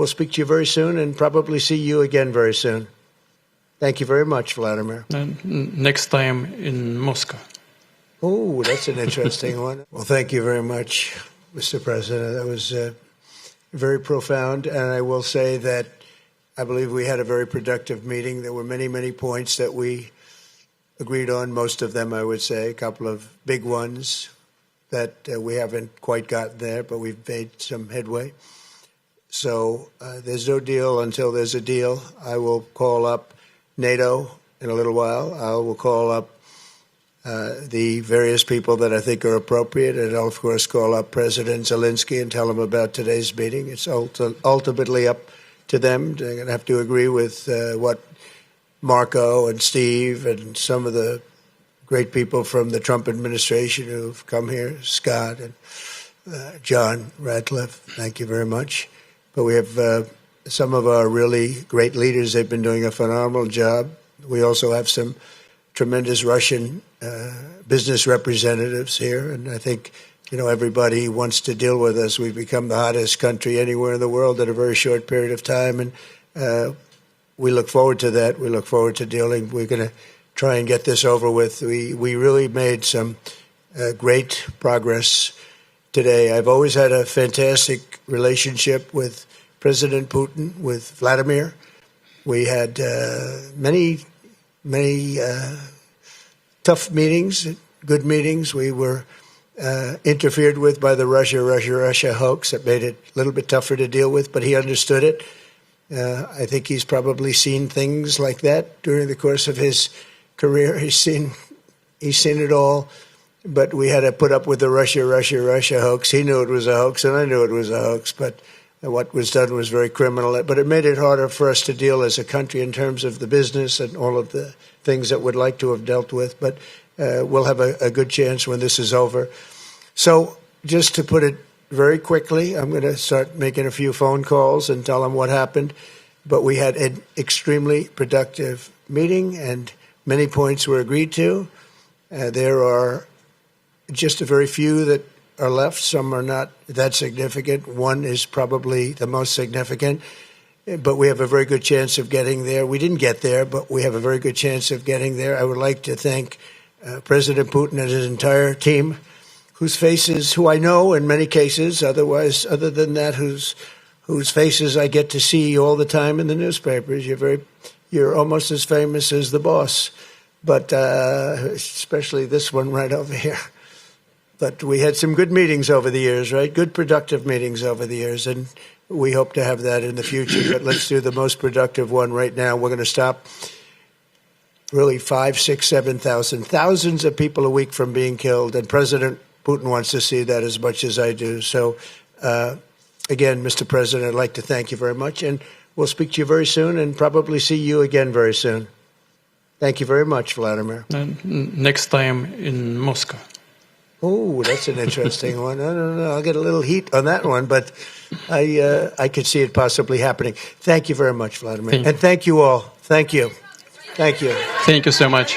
we'll speak to you very soon and probably see you again very soon. Thank you very much, Vladimir. Next time in Moscow. Oh, that's an interesting one. Well, thank you very much, Mr. President. That was very profound. And I will say that I believe we had a very productive meeting. There were many, many points that we agreed on, most of them, I would say, a couple of big ones that we haven't quite gotten there, but we've made some headway. So there's no deal until there's a deal. I will call up NATO in a little while. I will call up the various people that I think are appropriate, and I'll, of course, call up President Zelensky and tell him about today's meeting. It's ultimately up to them. They're going to have to agree with what Marco and Steve and some of the great people from the Trump administration who've come here, Scott and John Radcliffe. Thank you very much. But we have some of our really great leaders. They've been doing a phenomenal job. We also have some tremendous Russian business representatives here, and I think everybody wants to deal with us. We've become the hottest country anywhere in the world in a very short period of time, and we look forward to that. We look forward to dealing. We're going to try and get this over with. We really made some great progress today. I've always had a fantastic relationship with President Putin, with Vladimir. We had many tough meetings, good meetings. We were interfered with by the Russia hoax. That made it a little bit tougher to deal with, but he understood it. I think he's probably seen things like that during the course of his career. He's seen it all, but we had to put up with the Russia hoax. He knew it was a hoax, and I knew it was a hoax, but what was done was very criminal. But it made it harder for us to deal as a country in terms of the business and all of the things that we'd like to have dealt with. But we'll have a good chance when this is over. So just to put it very quickly, I'm going to start making a few phone calls and tell them what happened. But we had an extremely productive meeting, and many points were agreed to. There are just a very few that are left. Some are not that significant. One is probably the most significant, but we have a very good chance of getting there. We didn't get there, but we have a very good chance of getting there. I would like to thank President Putin and his entire team, who I know in many cases, other than that, whose faces I get to see all the time in the newspapers. You're almost as famous as the boss, but especially this one right over here. But we had some good meetings over the years, right? Good, productive meetings over the years, and we hope to have that in the future. But let's do the most productive one right now. We're going to stop really 5, 6, 7,000, thousands of people a week from being killed, and President Putin wants to see that as much as I do. So, again, Mr. President, I'd like to thank you very much, and we'll speak to you very soon and probably see you again very soon. Thank you very much, Vladimir. Next time in Moscow. Oh, that's an interesting one. I don't know. I'll get a little heat on that one, but I could see it possibly happening. Thank you very much, Vladimir. And thank you all. Thank you. Thank you. Thank you so much.